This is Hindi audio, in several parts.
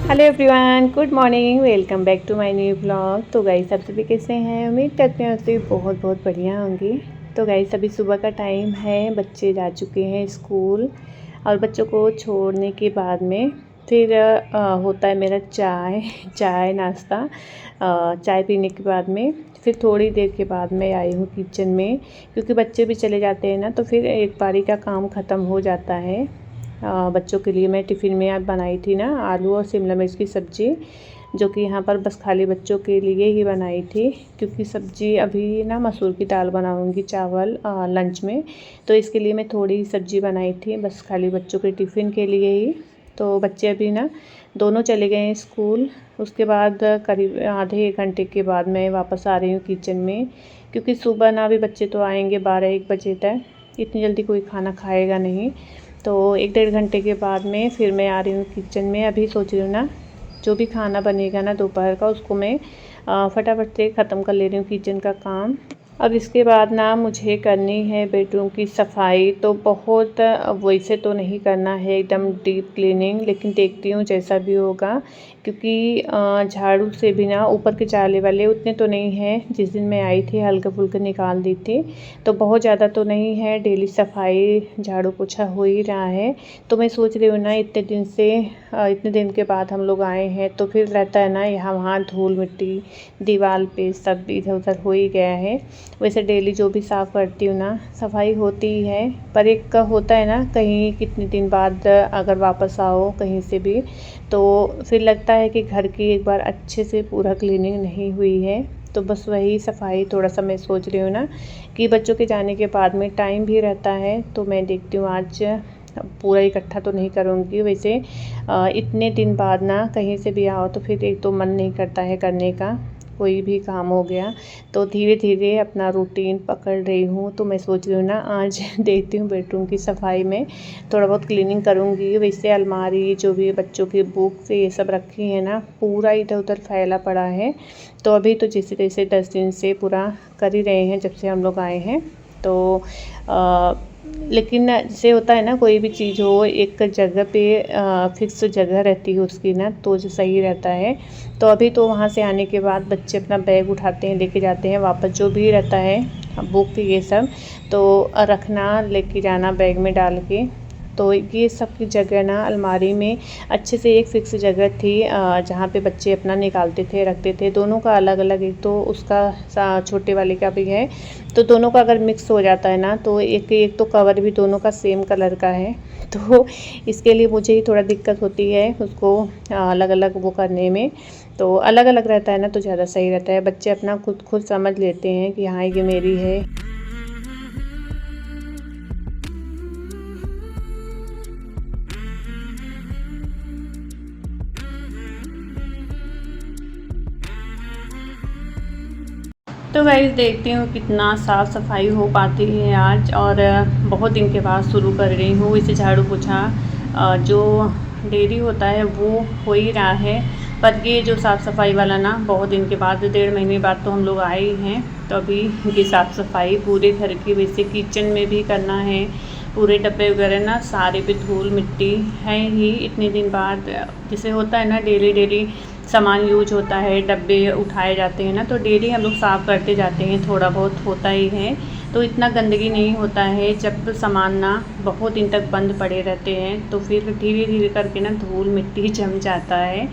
Hello everyone, good morning. Welcome back to my new blog. तो गाइस आप सभी कैसे हैं? उम्मीद करते हैं आप सभी बहुत बहुत बढ़िया होंगे। तो गाइस अभी सुबह का टाइम है, बच्चे जा चुके हैं स्कूल और बच्चों को छोड़ने के बाद में फिर होता है मेरा चाय नाश्ता। चाय पीने के बाद में फिर थोड़ी देर के बाद मैं आई हूँ किचन में, क्योंकि बच्चे भी चले जाते हैं ना, तो फिर एक बारी का काम ख़त्म हो जाता है। बच्चों के लिए मैं टिफ़िन में आज बनाई थी ना आलू और शिमला मिर्च की सब्ज़ी, जो कि यहाँ पर बस खाली बच्चों के लिए ही बनाई थी, क्योंकि सब्ज़ी अभी ना मसूर की दाल बनाऊँगी चावल लंच में। तो इसके लिए मैं थोड़ी ही सब्ज़ी बनाई थी बस खाली बच्चों के टिफ़िन के लिए ही। तो बच्चे अभी ना दोनों चले गए हैं स्कूल। उसके बाद करीब आधे 1 घंटे के बाद मैं वापस आ रही हूँ किचन में, क्योंकि सुबह ना अभी बच्चे तो आएंगे 12-1 बजे तक, इतनी जल्दी कोई खाना खाएगा नहीं। तो 1-1.5 घंटे के बाद में फिर मैं आ रही हूँ किचन में। अभी सोच रही हूँ ना जो भी खाना बनेगा ना दोपहर का, उसको मैं फटाफट से ख़त्म कर ले रही हूँ किचन का काम। अब इसके बाद ना मुझे करनी है बेडरूम की सफाई। तो बहुत वैसे तो नहीं करना है एकदम डीप क्लीनिंग, लेकिन देखती हूँ जैसा भी होगा, क्योंकि झाड़ू से भी ना ऊपर के जाले वाले उतने तो नहीं हैं। जिस दिन मैं आई थी हल्के फुल्के निकाल दी थी, तो बहुत ज़्यादा तो नहीं है। डेली सफाई झाड़ू पोछा हो ही रहा है। तो मैं सोच रही हूँ ना इतने दिन के बाद हम लोग आए हैं, तो फिर रहता है ना यहाँ वहाँ धूल मिट्टी दीवार पे सब इधर उधर हो ही गया है। वैसे डेली जो भी साफ़ करती हूँ ना सफाई होती ही है, पर एक का होता है ना कहीं कितने दिन बाद अगर वापस आओ कहीं से भी, तो फिर लगता है कि घर की एक बार अच्छे से पूरा क्लीनिंग नहीं हुई है। तो बस वही सफाई थोड़ा सा मैं सोच रही हूँ ना कि बच्चों के जाने के बाद में टाइम भी रहता है, तो मैं देखती हूँ आज पूरा इकट्ठा तो नहीं करूँगी। वैसे इतने दिन बाद ना कहीं से भी आओ तो फिर एक तो मन नहीं करता है करने का, कोई भी काम हो गया। तो धीरे धीरे अपना रूटीन पकड़ रही हूँ। तो मैं सोच रही हूँ ना आज देखती हूँ बेडरूम की सफाई में थोड़ा बहुत क्लीनिंग करूँगी। वैसे अलमारी जो भी बच्चों की बुक्स ये सब रखी है ना, पूरा इधर उधर फैला पड़ा है। तो अभी तो जैसे तैसे 10 दिन से पूरा कर ही रहे हैं जब से हम लोग आए हैं। तो लेकिन जैसे होता है ना कोई भी चीज़ हो एक जगह पे फिक्स जगह रहती है उसकी ना, तो जो सही रहता है। तो अभी तो वहाँ से आने के बाद बच्चे अपना बैग उठाते हैं, लेके जाते हैं वापस, जो भी रहता है बुक ये सब तो रखना लेके जाना बैग में डाल के। तो ये सब की जगह ना अलमारी में अच्छे से एक फ़िक्स जगह थी, जहाँ पे बच्चे अपना निकालते थे रखते थे। दोनों का अलग अलग, एक तो उसका छोटे वाले का भी है, तो दोनों का अगर मिक्स हो जाता है ना, तो एक तो कवर भी दोनों का सेम कलर का है। तो इसके लिए मुझे ही थोड़ा दिक्कत होती है उसको अलग अलग वो करने में। तो अलग अलग रहता है ना तो ज़्यादा सही रहता है, बच्चे अपना खुद समझ लेते हैं कि हाँ ये मेरी है। तो गाइस देखती हूँ कितना साफ़ सफाई हो पाती है आज, और बहुत दिन के बाद शुरू कर रही हूँ। इसे झाड़ू पोछा जो डेली होता है वो हो ही रहा है, पर ये जो साफ़ सफाई वाला ना बहुत दिन के बाद 1.5 महीने बाद तो हम लोग आए ही हैं। तो अभी ये साफ़ सफाई पूरे घर की, वैसे किचन में भी करना है। पूरे डब्बे वगैरह ना सारे पे धूल मिट्टी है ही इतने दिन बाद। जैसे होता है ना डेली सामान यूज होता है, डब्बे उठाए जाते हैं ना, तो डेली हम लोग साफ़ करते जाते हैं, थोड़ा बहुत होता ही है। तो इतना गंदगी नहीं होता है जब सामान ना बहुत दिन तक बंद पड़े रहते हैं, तो फिर धीरे धीरे करके ना धूल मिट्टी जम जाता है।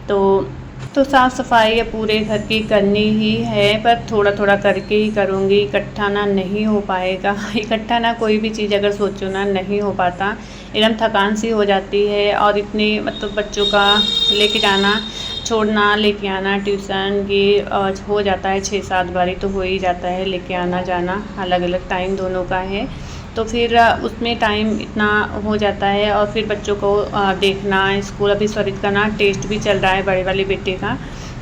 तो साफ़ सफाई पूरे घर की करनी ही है, पर थोड़ा थोड़ा करके ही करूँगी, इकट्ठा ना नहीं हो पाएगा। इकट्ठा ना कोई भी चीज़ अगर सोचो ना नहीं हो पाता, एकदम थकान सी हो जाती है। और इतने मतलब बच्चों का लेके जाना छोड़ना लेके आना ट्यूशन ये हो जाता है 6-7 बारी तो हो ही जाता है, लेके आना जाना अलग अलग टाइम दोनों का है। तो फिर उसमें टाइम इतना हो जाता है, और फिर बच्चों को देखना स्कूल। अभी स्वरित का ना टेस्ट भी चल रहा है बड़े वाले बेटे का,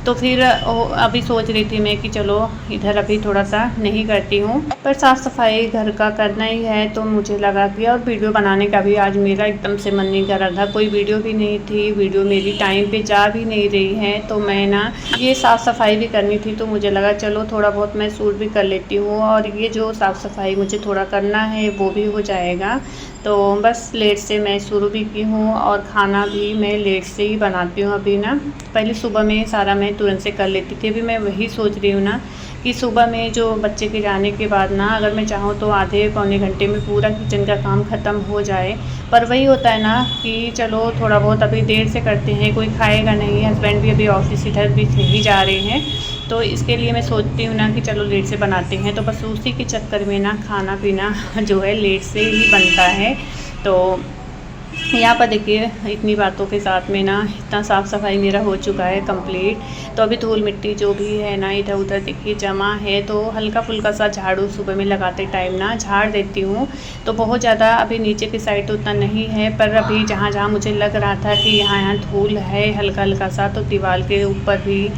तो फिर अभी सोच रही थी मैं कि चलो इधर अभी थोड़ा सा नहीं करती हूँ, पर साफ़ सफाई घर का करना ही है तो मुझे लगा कि, और वीडियो बनाने का भी आज मेरा एकदम से मन नहीं कर रहा था, कोई वीडियो भी नहीं थी, वीडियो मेरी टाइम पे जा भी नहीं रही है, तो मैं ना ये साफ़ सफाई भी करनी थी, तो मुझे लगा चलो थोड़ा बहुत मैं शूट भी कर लेती हूँ और ये जो साफ़ सफाई मुझे थोड़ा करना है वो भी हो जाएगा। तो बस लेट से मैं शुरू भी की हूँ और खाना भी मैं लेट से ही बनाती हूँ अभी ना। पहले सुबह में सारा मैं तुरंत से कर लेती थी, अभी मैं वही सोच रही हूँ ना कि सुबह में जो बच्चे के जाने के बाद ना अगर मैं चाहूँ तो आधे पौने घंटे में पूरा किचन का काम ख़त्म हो जाए, पर वही होता है ना कि चलो थोड़ा बहुत अभी देर से करते हैं, कोई खाएगा नहीं, हस्बैंड भी अभी ऑफिस इधर भी ही जा रहे हैं, तो इसके लिए मैं सोचती हूँ ना कि चलो लेट से बनाते हैं, तो बस उसी के चक्कर में ना खाना पीना जो है लेट से ही बनता है। तो यहाँ पर देखिए इतनी बातों के साथ में ना इतना साफ़ सफाई मेरा हो चुका है कंप्लीट। तो अभी धूल मिट्टी जो भी है ना इधर उधर देखिए जमा है, तो हल्का फुल्का सा झाड़ू सुबह में लगाते टाइम ना झाड़ देती हूँ। तो बहुत ज़्यादा अभी नीचे की साइड तो उतना नहीं है, पर अभी जहाँ जहाँ मुझे लग रहा था कि यहाँ धूल है हल्का हल्का सा, तो दीवार के ऊपर भी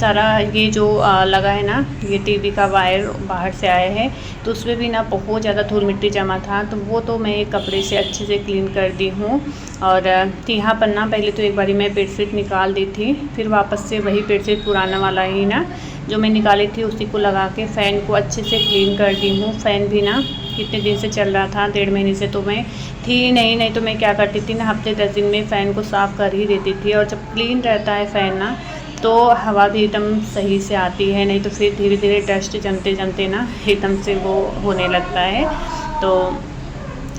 सारा ये जो लगा है ना, ये टीवी का वायर बाहर से आया है, तो उसमें भी ना बहुत ज़्यादा धूल मिट्टी जमा था, तो वो तो मैं एक कपड़े से अच्छे से क्लीन कर दी हूँ। और यहाँ पर ना पहले तो एक बारी मैं बेडशीट निकाल दी थी, फिर वापस से वही बेडशीट पुराना वाला ही ना जो मैं निकाली थी उसी को लगा के फ़ैन को अच्छे से क्लीन कर दी हूँ। फ़ैन भी ना कितने दिन से चल रहा था, 1.5 महीने से तो मैं थी नहीं तो मैं क्या करती थी ना हफ्ते 10 दिन में फ़ैन को साफ़ कर ही देती थी, और जब क्लीन रहता है फ़ैन ना तो हवा भी एकदम सही से आती है, नहीं तो फिर धीरे धीरे डस्ट जमते जमते ना एकदम से वो होने लगता है। तो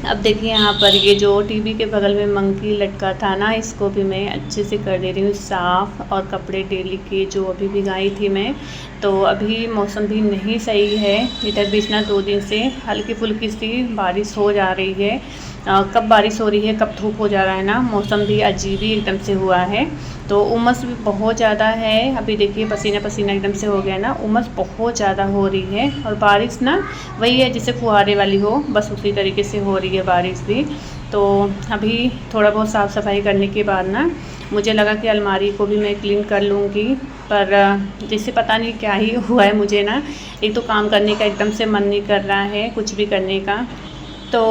अब देखिए यहाँ पर ये जो टीवी के बगल में मंकी लटका था ना, इसको भी मैं अच्छे से कर दे रही हूँ साफ़, और कपड़े डेली के जो अभी भिगाई थी मैं, तो अभी मौसम भी नहीं सही है, इधर बीच ना 2 दिन से हल्की फुल्की सी बारिश हो जा रही है। कब बारिश हो रही है कब धूप हो जा रहा है ना, मौसम भी अजीब ही एकदम से हुआ है। तो उमस भी बहुत ज़्यादा है, अभी देखिए पसीना पसीना एकदम से हो गया ना, उमस बहुत ज़्यादा हो रही है, और बारिश ना वही है जैसे फुहारे वाली हो, बस उसी तरीके से हो रही है बारिश भी। तो अभी थोड़ा बहुत साफ़ सफाई करने के बाद ना मुझे लगा कि अलमारी को भी मैं क्लीन कर लूँगी, पर जैसे पता नहीं क्या ही हुआ है मुझे ना, एक तो काम करने का एकदम से मन नहीं कर रहा है कुछ भी करने का, तो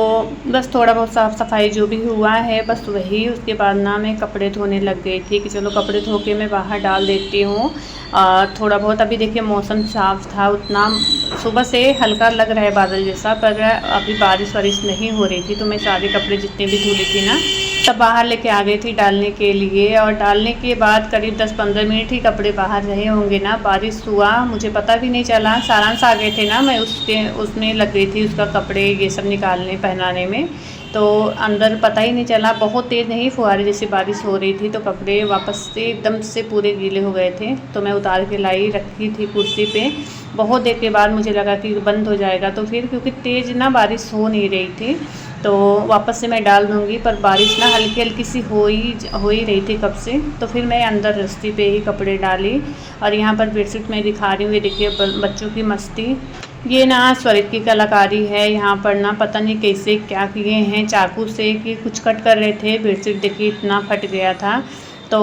बस थोड़ा बहुत साफ़ सफाई जो भी हुआ है बस वही। उसके बाद ना मैं कपड़े धोने लग गई थी कि चलो कपड़े धो के मैं बाहर डाल देती हूँ। थोड़ा बहुत अभी देखिए मौसम साफ़ था, उतना सुबह से हल्का लग रहा है बादल जैसा, पर अभी बारिश वारिश नहीं हो रही थी, तो मैं सारे कपड़े जितने भी धुली थी ना सब बाहर लेके आ गई थी डालने के लिए, और डालने के बाद करीब 10-15 मिनट ही कपड़े बाहर रहे होंगे ना, बारिश हुआ मुझे पता भी नहीं चला। सारांश आ गए थे ना, मैं उसमें लग गई थी उसका कपड़े ये सब निकालने पहनाने में, तो अंदर पता ही नहीं चला, बहुत तेज़ नहीं फुहारे जैसी बारिश हो रही थी, तो कपड़े वापस से एकदम से पूरे गीले हो गए थे, तो मैं उतार के लाई रखी थी कुर्सी पे। बहुत देर के बाद मुझे लगा कि बंद हो जाएगा, तो फिर क्योंकि तेज़ ना बारिश हो नहीं रही थी तो वापस से मैं डाल दूँगी, पर बारिश ना हल्की हल्की सी हो ही रही थी कब से, तो फिर मैं अंदर रस्ती पे ही कपड़े डाली। और यहाँ पर बेडशीट मैं दिखा रही हूँ, ये देखिए बच्चों की मस्ती, ये ना स्वरित की कलाकारी है। यहाँ पर ना पता नहीं कैसे क्या किए हैं चाकू से कि कुछ कट कर रहे थे, बेडशीट देखिए इतना फट गया था, तो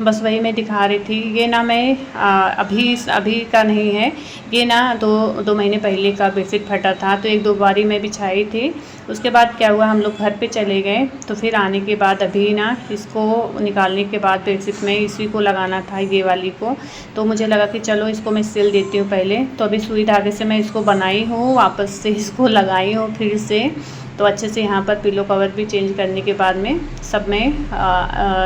बस वही मैं दिखा रही थी। ये ना मैं अभी का नहीं है, ये ना दो महीने पहले का बेडशीट फटा था, तो 1-2 बारी मैं बिछाई थी। उसके बाद क्या हुआ, हम लोग घर पे चले गए, तो फिर आने के बाद अभी ना इसको निकालने के बाद बेडशीट में इसी को लगाना था, ये वाली को, तो मुझे लगा कि चलो इसको मैं सिल देती हूँ पहले। तो अभी सुई धागे से मैं इसको बनाई हूँ, वापस से इसको लगाई हूँ फिर से, तो अच्छे से यहाँ पर पिलो कवर भी चेंज करने के बाद में सब मैं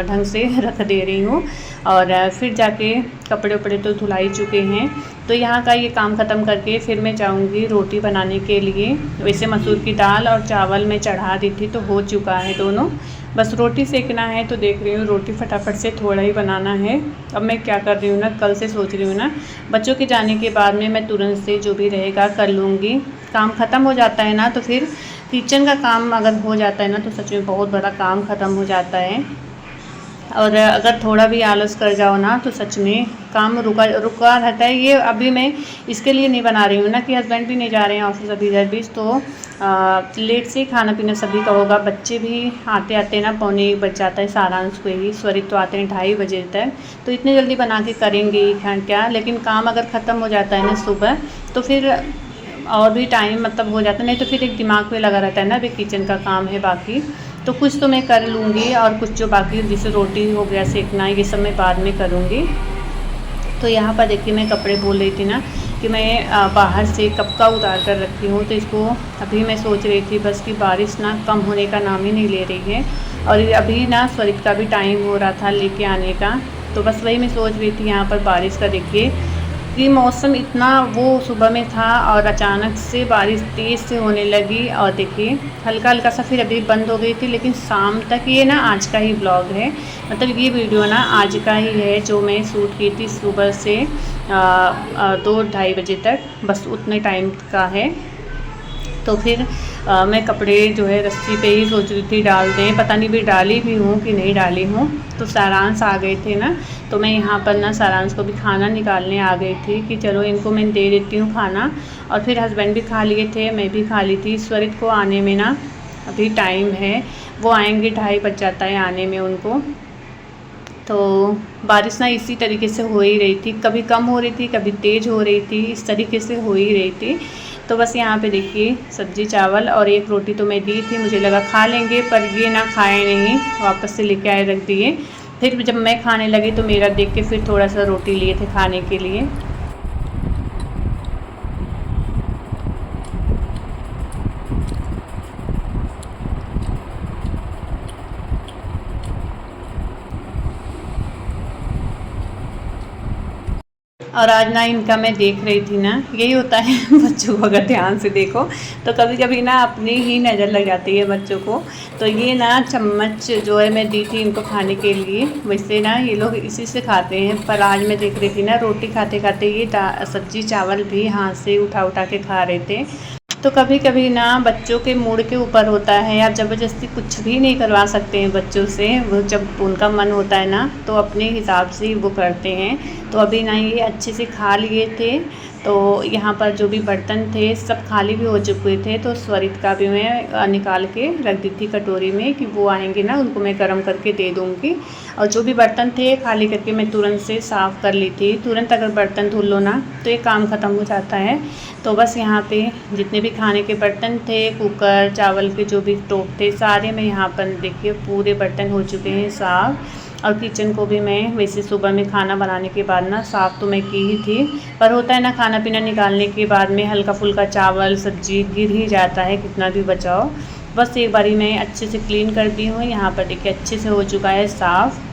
ढंग से रख दे रही हूँ। और फिर जाके कपड़े उपड़े तो धुलाई चुके हैं, तो यहाँ का ये काम ख़त्म करके फिर मैं जाऊँगी रोटी बनाने के लिए। वैसे मसूर की दाल और चावल मैं चढ़ा दी थी, तो हो चुका है दोनों, बस रोटी सेकना है। तो देख रही हूँ रोटी फटाफट से थोड़ा ही बनाना है। अब मैं क्या कर रही हूँ ना, कल से सोच रही हूँ ना बच्चों के जाने के बाद में मैं तुरंत से जो भी रहेगा कर लूँगी, काम ख़त्म हो जाता है ना, तो फिर किचन का काम अगर हो जाता है ना तो सच में बहुत बड़ा काम ख़त्म हो जाता है। और अगर थोड़ा भी आलस कर जाओ ना तो सच में काम रुका रहता है। ये अभी मैं इसके लिए नहीं बना रही हूँ ना कि हस्बैंड भी नहीं जा रहे हैं ऑफिस अभी इधर भी, तो लेट से खाना पीना सभी का होगा। बच्चे भी आते आते ना 1:45 बज जाता है सारांश को ही, स्वरित तो आते हैं 2:30 बजे तक, तो इतने जल्दी बना के करेंगे ही क्या। लेकिन काम अगर ख़त्म हो जाता है ना सुबह तो फिर और भी टाइम मतलब हो जाता है, नहीं तो फिर एक दिमाग पे लगा रहता है ना अभी किचन का काम है बाकी, तो कुछ तो मैं कर लूँगी और कुछ जो बाकी जैसे रोटी हो गया सेकना, ये सब मैं बाद में करूँगी। तो यहाँ पर देखिए मैं कपड़े बोल रही थी ना कि मैं बाहर से कब का उतार कर रखी हूँ, तो इसको अभी मैं सोच रही थी बस कि बारिश ना कम होने का नाम ही नहीं ले रही है। और अभी ना स्वरित का भी टाइम हो रहा था लेके आने का, तो बस वही मैं सोच रही थी। यहाँ पर बारिश का देखिए कि मौसम इतना वो सुबह में था और अचानक से बारिश तेज़ से होने लगी, और देखिए हल्का हल्का सा फिर अभी बंद हो गई थी, लेकिन शाम तक ये ना आज का ही ब्लॉग है, मतलब ये वीडियो ना आज का ही है जो मैं शूट की थी सुबह से 2-2:30 बजे तक, बस उतने टाइम का है। तो फिर मैं कपड़े जो है रस्सी पे ही सोच रही थी डाल दें, पता नहीं भी डाली भी हूँ कि नहीं डाली हूँ। तो सारांश आ गए थे ना, तो मैं यहाँ पर ना सारांश को भी खाना निकालने आ गई थी कि चलो इनको मैं दे देती हूँ खाना। और फिर हस्बैंड भी खा लिए थे, मैं भी खा ली थी। स्वरित को आने में ना अभी टाइम है, वो आएंगे 2:30 बज जाता है आने में उनको। तो बारिश ना इसी तरीके से हो ही रही थी, कभी कम हो रही थी कभी तेज़ हो रही थी, इस तरीके से हो ही रही थी। तो बस यहाँ पे देखिए सब्जी चावल और एक रोटी तो मैं दी थी, मुझे लगा खा लेंगे, पर ये ना खाए नहीं, वापस से लेके आए रख दिए। फिर जब मैं खाने लगी तो मेरा देख के फिर थोड़ा सा रोटी लिए थे खाने के लिए। और आज ना इनका मैं देख रही थी ना, यही होता है बच्चों को अगर ध्यान से देखो तो कभी कभी ना अपनी ही नज़र लग जाती है बच्चों को। तो ये ना चम्मच जो है मैं दी थी इनको खाने के लिए, वैसे ना ये लोग इसी से खाते हैं, पर आज मैं देख रही थी ना रोटी खाते खाते ये सब्जी चावल भी हाथ से उठा उठा के खा रहे थे। तो कभी कभी ना बच्चों के मूड के ऊपर होता है, आप ज़बरदस्ती कुछ भी नहीं करवा सकते हैं बच्चों से, वो जब उनका मन होता है ना तो अपने हिसाब से ही वो करते हैं। तो अभी ना ये अच्छे से खा लिए थे, तो यहाँ पर जो भी बर्तन थे सब खाली भी हो चुके थे, तो स्वरित का भी मैं निकाल के रख दी थी कटोरी में कि वो आएंगे ना उनको मैं गर्म करके दे दूँगी। और जो भी बर्तन थे खाली करके मैं तुरंत से साफ़ कर ली थी। तुरंत अगर बर्तन धुल लो ना तो ये काम ख़त्म हो जाता है। तो बस यहाँ पे जितने भी खाने के बर्तन थे, कुकर, चावल के जो भी टोप थे, सारे में यहाँ पर देखिए पूरे बर्तन हो चुके हैं साफ़। और किचन को भी मैं वैसे सुबह में खाना बनाने के बाद ना साफ़ तो मैं की ही थी, पर होता है ना खाना पीना निकालने के बाद में हल्का फुल्का चावल सब्जी गिर ही जाता है कितना भी बचाओ। बस एक बारी मैं अच्छे से क्लीन कर दी हूँ। यहाँ पर देखिए अच्छे से हो चुका है साफ़।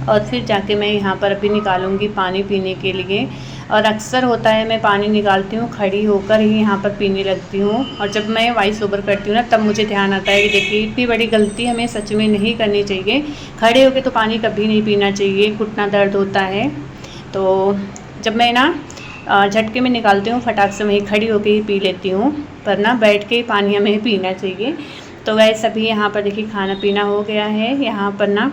और फिर जाके मैं यहाँ पर अभी निकालूंगी पानी पीने के लिए। और अक्सर होता है मैं पानी निकालती हूँ खड़ी होकर ही यहाँ पर पीने लगती हूँ, और जब मैं वॉइस ओवर करती हूँ ना तब मुझे ध्यान आता है कि देखिए इतनी बड़ी गलती हमें सच में नहीं करनी चाहिए। खड़े होकर तो पानी कभी नहीं पीना चाहिए, घुटना दर्द होता है। तो जब मैं ना झटके में निकालती हूँ फटाक से वहीं खड़ी होकर ही पी लेती हूँ, पर ना बैठ के ही पानी हमें पीना चाहिए। तो वैसे सभी यहाँ पर देखिए खाना पीना हो गया है। यहाँ पर ना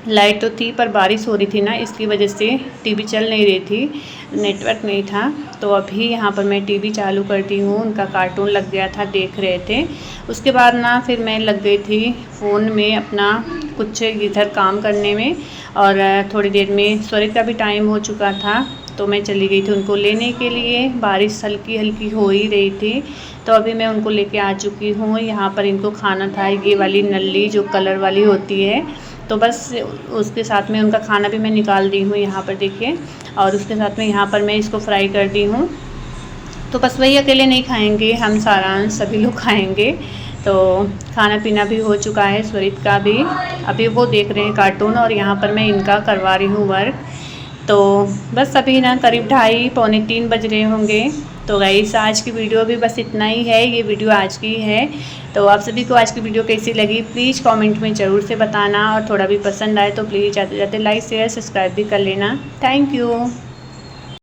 लाइट तो थी पर बारिश हो रही थी ना, इसकी वजह से टीवी चल नहीं रही थी, नेटवर्क नहीं था। तो अभी यहाँ पर मैं टीवी चालू करती हूँ, उनका कार्टून लग गया था देख रहे थे। उसके बाद ना फिर मैं लग गई थी फ़ोन में अपना कुछ इधर काम करने में, और थोड़ी देर में स्वरित का भी टाइम हो चुका था तो मैं चली गई थी उनको लेने के लिए। बारिश हल्की हल्की हो ही रही थी, तो अभी मैं उनको लेके आ चुकी हूँ। यहाँ पर इनको खाना था ये वाली नल्ली जो कलर वाली होती है, तो बस उसके साथ में उनका खाना भी मैं निकाल दी हूँ यहाँ पर देखिए। और उसके साथ में यहाँ पर मैं इसको फ्राई कर दी हूँ। तो बस वही अकेले नहीं खाएंगे, हम सारांश सभी लोग खाएंगे। तो खाना पीना भी हो चुका है स्वरित का भी, अभी वो देख रहे हैं कार्टून और यहाँ पर मैं इनका करवा रही हूँ वर्क। तो बस अभी ना करीब 2:30-3 बज रहे होंगे। तो गाइस आज की वीडियो भी बस इतना ही है, ये वीडियो आज की है। तो आप सभी को आज की वीडियो कैसी लगी प्लीज़ कमेंट में ज़रूर से बताना, और थोड़ा भी पसंद आए तो प्लीज़ जाते जाते लाइक शेयर सब्सक्राइब भी कर लेना। Thank you.